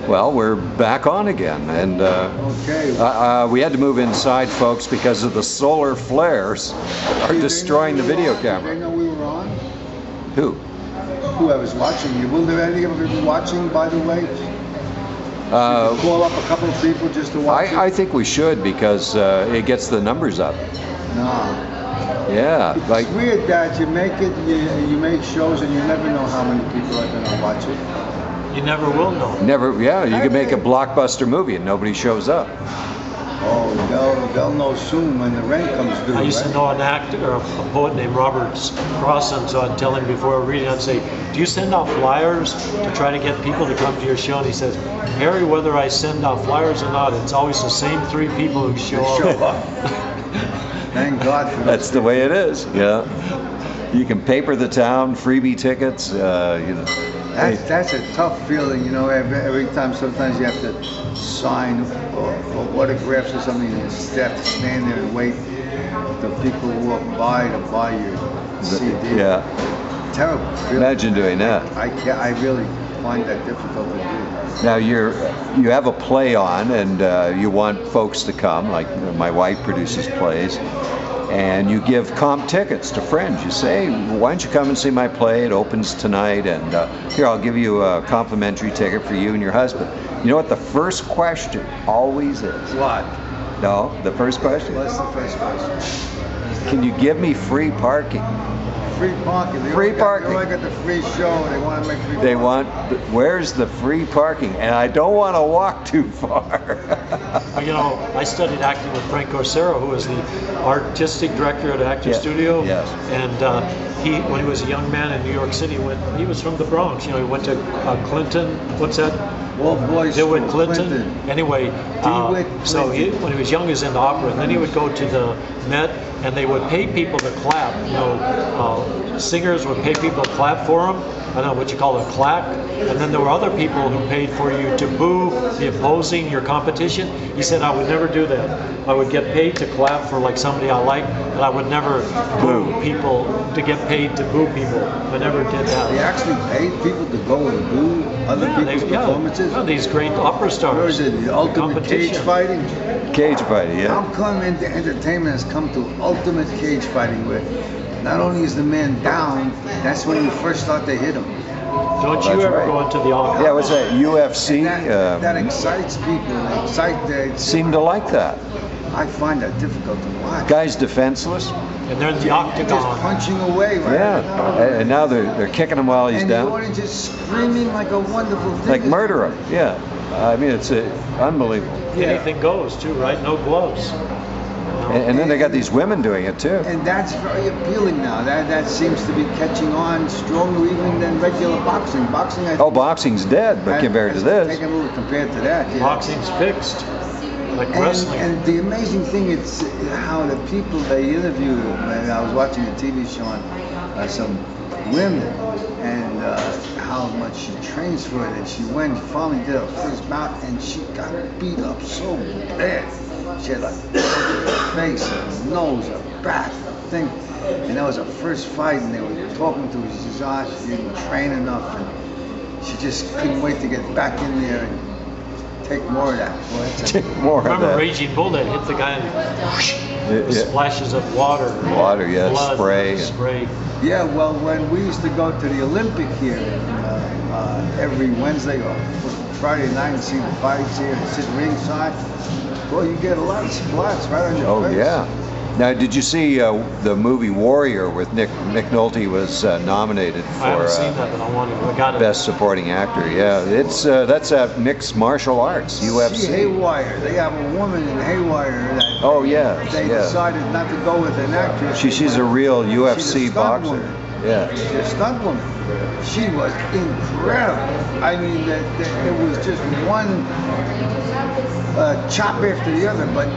Well, we're back on again, and we had to move inside, folks, because of the solar flares are destroying the video camera. Did they know we were on? Who? Whoever's watching you. Will there any of them be watching, by the way? Call up a couple of people just to watch I think we should, because it gets the numbers up. No. Yeah, it's weird that you make it, you make shows, and you never know how many people are going to watch it. You never will know. Never, yeah. You can make a blockbuster movie and nobody shows up. Oh, they'll know soon when the rent comes due. I used to know an actor, or a poet named Robert Crossan, so I'd tell him before a reading, I'd say, "Do you send out flyers to try to get people to come to your show?" And he says, "Harry, whether I send out flyers or not, it's always the same 3 people who show up." Thank God for that. That's the way it is. Yeah. You can paper the town, freebie tickets. That's a tough feeling, you know. Every time, sometimes you have to sign or autographs or something, and you have to stand there and wait till people walk by to buy your CD. Yeah. Terrible feeling. Imagine doing that. I really find that difficult to do. Now you have a play on, and you want folks to come. Like my wife produces plays. And you give comp tickets to friends. You say, "Why don't you come and see my play? It opens tonight, and here, I'll give you a complimentary ticket for you and your husband." You know what the first question always is? What? No, the first question? What's the first question? Can you give me free parking? Free parking. Free parking. They got the free show. They want to make free They parking. Where's the free parking? And I don't want to walk too far. You know, I studied acting with Frank Corsaro, who was the artistic director at Actor Studio. Yes. And when he was a young man in New York City, he was from the Bronx. You know, he went to Clinton. What's that? Well, boys, DeWitt Clinton. Anyway, so when he was young, he was into opera, and then he would go to the Met, and they would pay people to clap. You know, singers would pay people to clap for them. I don't know what you call a clap. And then there were other people who paid for you to boo the opposing your competition. He said, "I would never do that. I would get paid to clap for like somebody I like, but I would never boo people to get paid to boo people. I never did that." They actually paid people to go and boo other people's performances? Yeah, these great opera stars. Or is it the ultimate cage fighting? Cage fighting, yeah. How come entertainment has come to ultimate cage fighting where not only is the man down, that's when you first start to hit him. Don't you ever go into the opera? Yeah, what's that, UFC? That excites people. Seem to like that. I find that difficult to watch. Guy's defenseless. And they're in the octagon. Just punching away, right? Yeah, and now they're kicking him while he's down. And the audience is screaming like a wonderful thing. Like murder him, yeah. I mean, it's unbelievable. Anything goes, too, right? No gloves. And then they got these women doing it too. And that's very appealing now. That seems to be catching on stronger even than regular boxing. Boxing, I think, boxing's dead, but compared to this. Taking a little compared to that. Yeah. Boxing's fixed. Like wrestling. And the amazing thing, it's how the people they interviewed. I was watching a TV show on some women, and how much she trains for it. And she finally did her first bout, and she got beat up so bad. She had like a face, a nose, a back, thing. And that was her first fight, and they were talking to her. She says, she didn't train enough, and she just couldn't wait to get back in there and take more of that. Take more of that. Remember Raging Bull that hit the guy and whoosh, splashes of water. Water, yeah, blood, spray. Yeah, well, when we used to go to the Olympic here every Wednesday or Friday night and see the fights here and sit ringside, well, you get a lot of splats right on your face. Oh, yeah. Now, did you see the movie Warrior with Nick Nolte was nominated for I haven't seen that, but I got it. Best Supporting Actor? Yeah, it's that's at mixed martial arts, UFC. See, Haywire, they have a woman in Haywire that they decided not to go with an actress. She's a real UFC boxer. Woman. Yeah. She's a stunt woman. She was incredible. I mean, it was just one chop after the other, but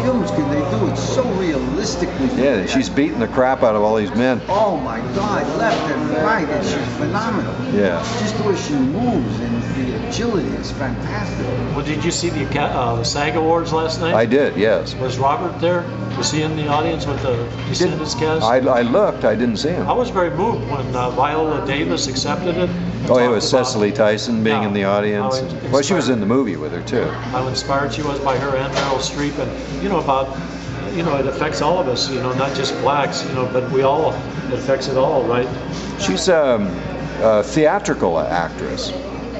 films can they do it so realistically? Yeah, she's beating the crap out of all these men. Oh my God, left and right, and she's phenomenal. Yeah. Just the way she moves and the agility is fantastic. Well, did you see the SAG Awards last night? I did, yes. Was Robert there? Was he in the audience with the Descendants cast? I looked, I didn't see him. I was very moved when Viola Davis accepted it, Oh, it was Cecily Tyson being in the audience. Well, she was in the movie with her too. How inspired she was by her and Meryl Streep, and it affects all of us, not just blacks, but it affects it all, right? She's a theatrical actress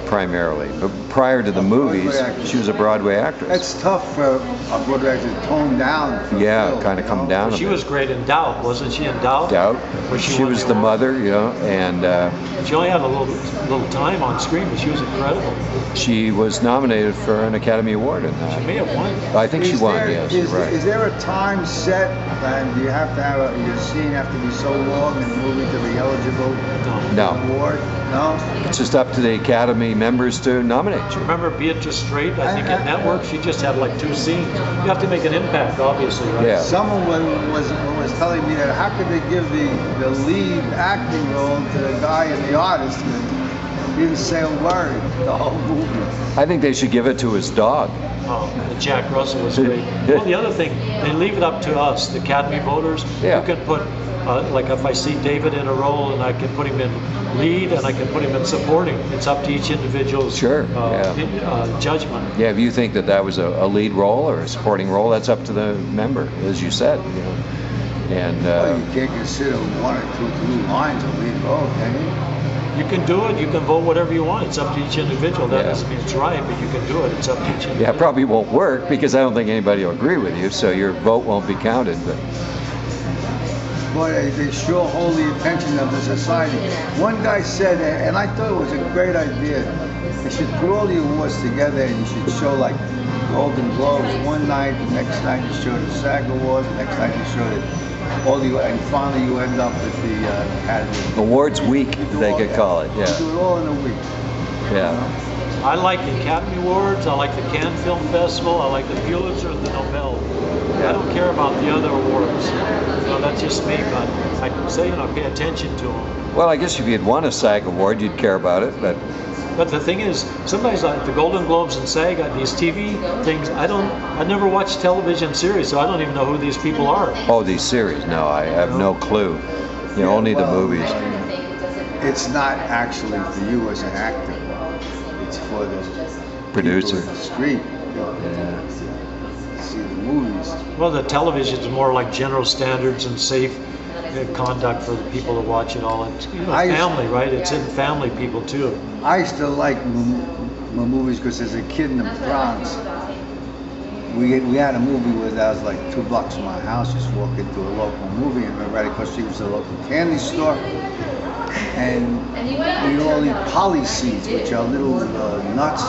primarily, but prior to the movies, she was a Broadway actress. It's tough for a Broadway actress to tone down. Yeah, kind of come down. She was great in Doubt, wasn't she? In Doubt. Doubt. She was the mother, and she only had a little time on screen, but she was incredible. She was nominated for an Academy Award in that. She may have won. I think she won. Yes, you're right. Is there a time set, and do you have to have your scene have to be so long in the movie to be eligible for an award? No. It's just up to the Academy members to nominate you. Remember Beatrice Straight? I think in Network she just had like 2 scenes. You have to make an impact, obviously, right? Yeah. Someone was telling me that how could they give the lead acting role to the guy in The Artist who didn't say a word the whole movie? I think they should give it to his dog. Oh, Jack Russell was great. Well, the other thing, they leave it up to us, the Academy voters. Yeah. You can put, like if I see David in a role and I can put him in lead and I can put him in supporting, it's up to each individual's judgment. Yeah, if you think that was a lead role or a supporting role, that's up to the member, as you said. And well, you can't consider 1 or 2 lines a lead role, can you? You can do it. You can vote whatever you want. It's up to each individual. That doesn't mean it's right, but you can do it. It's up to each individual. Yeah, it probably won't work because I don't think anybody will agree with you, so your vote won't be counted. But boy, they sure hold the attention of the society. One guy said, and I thought it was a great idea, they should put all the awards together and you should show like Golden Globes one night, the next night you show the SAG Awards, the next night you show and finally you end up with the Academy Awards Week, they could call it. Yeah. You do it all in a week. Yeah. I like the Academy Awards. I like the Cannes Film Festival. I like the Pulitzer and the Nobel. I don't care about the other awards. That's just me, but I say, pay attention to them. Well, I guess if you'd won a SAG Award, you'd care about it, but the thing is, sometimes like the Golden Globes and SAG, these TV things, I never watched television series, so I don't even know who these people are. Oh, these series? No, I have no clue. Only the movies. It's not actually for you as an actor. It's for the producer. The street. See the movies. Well, the television is more like general standards and safe conduct for the people to watch it all. It's family, right? It's in family people too. I used to like my movies because as a kid in the Bronx, we had a movie where that was like 2 blocks from my house. Just walk into a local movie, and right across the street was a local candy store. And we all eat poly seeds, which are little nuts,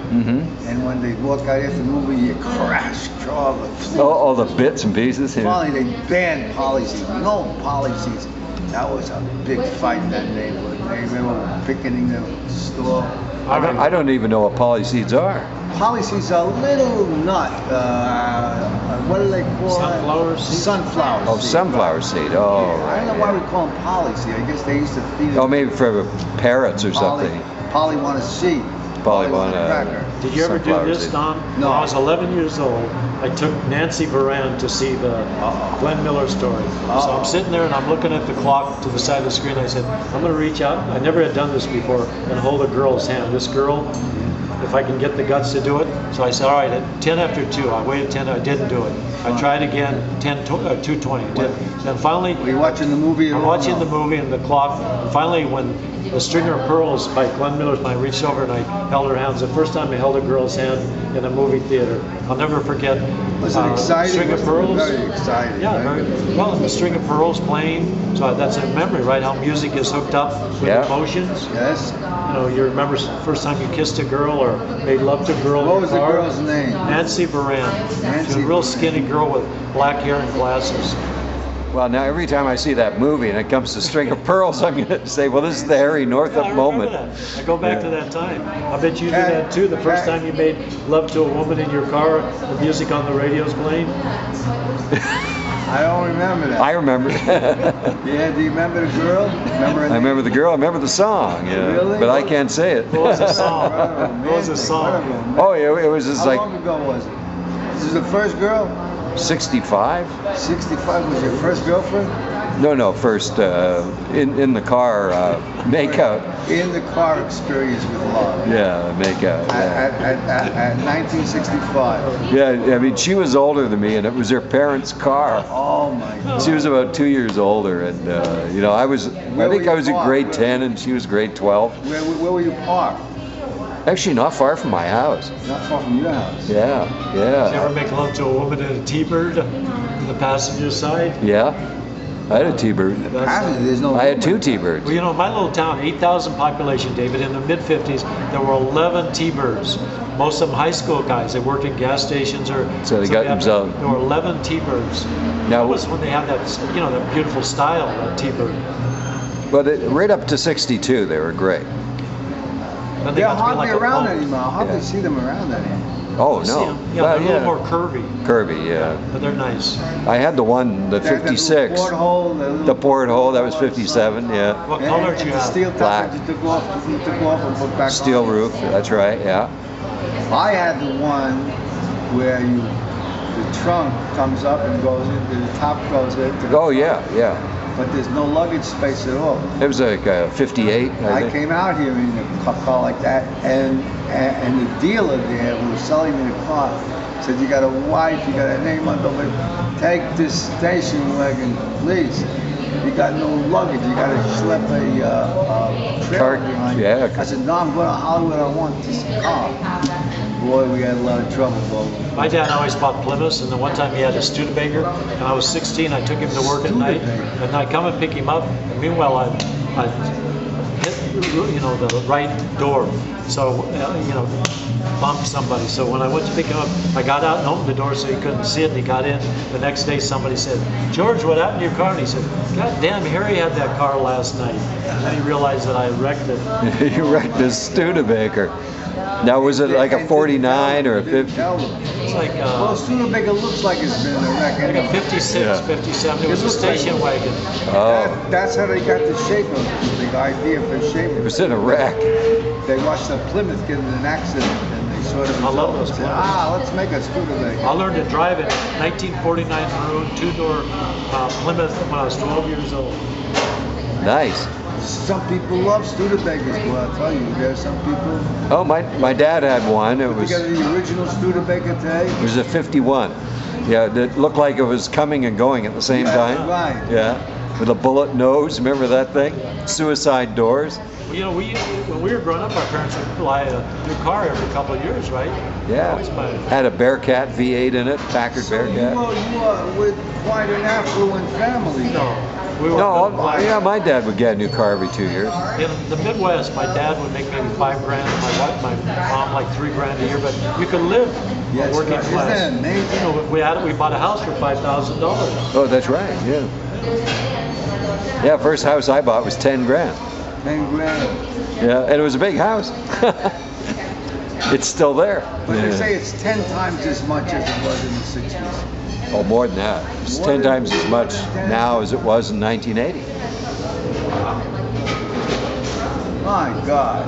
Mm-hmm. And when they walk out after the movie, you crash all the floor. All the bits and pieces. Yeah. Finally, they banned poly seeds. No poly seeds. That was a big fight in that neighborhood. They remember picketing the store. I don't even know what poly seeds are. Poly seeds are a little nut. What do they call Sunflower it? seed? Sunflower seed. Oh, sunflower seed. Oh, I don't know why we call them poly seed. I guess they used to feed them. Oh, maybe for parrots or something. Poly want to see. Poly want cracker. Did you ever do this, Don? No. When I was 11 years old, I took Nancy Varand to see the Glenn Miller story. So I'm sitting there and I'm looking at the clock to the side of the screen. I said, I'm going to reach out. I never had done this before, and hold a girl's hand. This girl, if I can get the guts to do it. So I said, all right, at 10 after 2. I waited 10. I didn't do it. I tried again, 2:20. Did. And finally, were you watching the movie? I'm watching the movie and the clock. And finally, when The Stringer of Pearls by Glenn Miller, I reached over and I held her hand. It was the first time I held a girl's hand in a movie theater. I'll never forget. Was it exciting? String of Pearls. Very exciting. Yeah, right? very well. And the String of Pearls playing. So that's a memory, right? How music is hooked up with emotions. Yes. You remember the first time you kissed a girl or made love to a girl. What was the girl's name? Nancy Varand. She was a real skinny girl with black hair and glasses. Well, now every time I see that movie and it comes to String of Pearls, I'm going to say, well, this is the Harry Northup moment. That. I go back to that time. I bet you do that too. The first time you made love to a woman in your car, the music on the radio's playing. I don't remember that. I remember. Yeah, do you remember the girl? I remember the girl. I remember the song. Yeah, really? But I can't say it. What was the song? What was the song? Oh, it was just How long ago was it? This is the first girl? 65. 65 was your first girlfriend? No. First, in the car, make out. In the car experience with love. Yeah, make out. At 1965. Yeah, I mean, she was older than me, and it was her parents' car. Oh my God. She was about 2 years older, and you know, I think I was in grade 10, and she was grade 12. Where were you parked? Actually, not far from my house. Not far from your house. Yeah. Did you ever make love to a woman in a Tbird in the passenger side? Yeah, I had a Tbird. There's no. I had 2 Tbirds. Well, you know, my little town, 8,000 population, David, in the mid-50s, there were 11 Tbirds. Most of them high school guys. They worked at gas stations or... So they got themselves... There were 11 Tbirds. Now, that was when they had that, you know, that beautiful style, that Tbird. But right up to 62, they were great. They're hardly around anymore. I hardly see them around anymore. Oh, no. Yeah, they're a little more curvy. Curvy, yeah. But they're nice. I had the one, the 56. The porthole, that was 57, yeah. What color did you have? Steel Black. You took off and put back Steel on. roof, that's right, yeah. I had the one where the trunk comes up and goes in, the top goes into the Oh, yeah. But there's no luggage space at all. It was like 58, I think. Came out here in a car like that, and the dealer there who was selling me the car said, "You got a wife, you got a name on the way. Take this station wagon, please. You got no luggage. You got to schlep a trailer behind you." Yeah. I said, "No, I'm going to Hollywood. I want this car." Boy, we had a lot of trouble, Bob. My dad always bought Plymouths, and then one time he had a Studebaker, and I was 16. I took him to work at night, and I'd come and pick him up. And meanwhile, I'd hit, you know, the right door, so you know, bumped somebody. So when I went to pick him up, I got out and opened the door so he couldn't see it. And he got in. The next day, somebody said, "George, what happened to your car?" And he said, "God damn, Harry had that car last night." And then he realized that I wrecked it. You wrecked this Studebaker. Now, was it like a 49 or a 50? It's like well, Studebaker looks like it's been a wreck. Like a 56, 57. It was a station wagon. Oh. That's how they got the shape of it, the idea for shaping it. It was in a wreck. They watched the Plymouth get in an accident, and they sort of... I love those said, Plymouths. let's make a Studebaker. I learned to drive it 1949 maroon 2-door Plymouth when I was 12 years old. Nice. Some people love Studebakers, boy, I'll tell you. There's some people... Oh, my dad had one. It was... You got the original Studebaker today? It was a 51. Yeah, it looked like it was coming and going at the same time. Right. Yeah, with a bullet nose. Remember that thing? Suicide doors. Well, you know, when we were growing up, our parents would buy a new car every couple of years, right? Yeah. Always buy it. Had a Bearcat V8 in it, Packard Bearcat. You are with quite an affluent family. No. We were Yeah, my dad would get a new car every 2 years. In the Midwest, my dad would make maybe $5 grand, my mom like $3 grand a year, but you could live working class. Isn't that amazing? You know, we bought a house for $5,000. Oh, that's right. Yeah. Yeah, first house I bought was 10 grand. 10 grand. Yeah, and it was a big house. It's still there. But they say it's 10 times as much as it was in the 60s. Oh, more than that. It's 10 times as much now as it was in 1980. My God.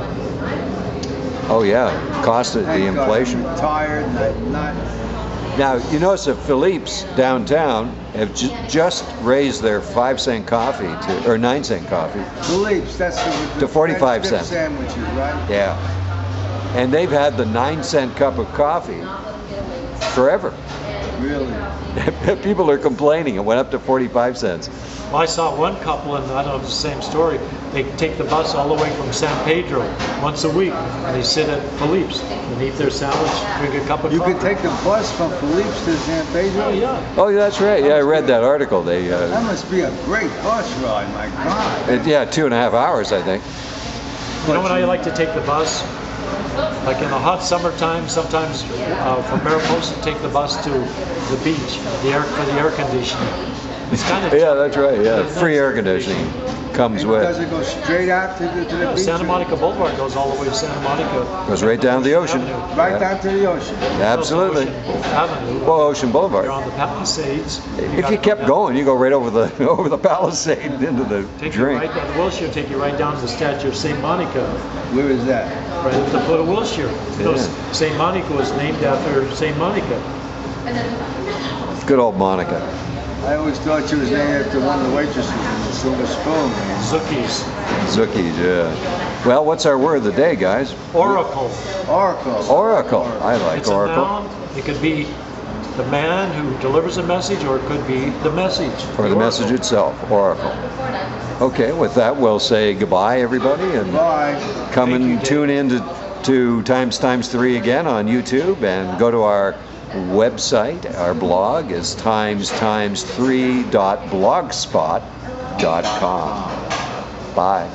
Oh yeah, cost of the Thank God inflation. I'm retired and I'm not... Now, you notice that Philippe's downtown have just raised their 5-cent coffee or 9-cent coffee. Philippe's, that's the to 45 cents. Sandwiches, right? Yeah. And they've had the 9-cent cup of coffee forever. Really? People are complaining. It went up to 45 cents. Well, I saw one couple, and I don't know if it's the same story. They take the bus all the way from San Pedro once a week, and they sit at Philippe's and eat their sandwich, drink a cup of coffee. You could take the bus from Philippe's to San Pedro? Oh, yeah. Oh, that's right. Yeah, I read that article. They. That must be a great bus ride, my God. Yeah, 2.5 hours, I think. You know when I like to take the bus? Like in the hot summertime, sometimes from Mariposa, take the bus to the beach, for the air conditioning. It's kind of Yeah, that's right. Yeah, free air conditioning comes with. Does it go straight out to the beach? Santa Monica Boulevard goes all the way to Santa Monica. Goes right down to the ocean. Right down to the ocean. Absolutely. Avenue. Well, Ocean Boulevard. You're on the Palisades. If you kept going, you go right over the Palisade into the take drink. You right, the Wilshire take you right down to the statue of St. Monica. Where is that? Right at the foot of Wilshire. You know, St. Monica was named after St. Monica. Good old Monica. I always thought she was named after one of the waitresses in the Silver Spoon. Zookies. Zookies, yeah. Well, what's our word of the day, guys? Oracle. Oracle. Oracle. I like It's oracle. a noun. It could be the man who delivers a message, or it could be the message. Or the message itself, oracle. Okay, with that, we'll say goodbye, everybody, and Bye. come and tune in to Times 3 again on YouTube, and go to our website. Our blog is times3.blogspot.com. Bye.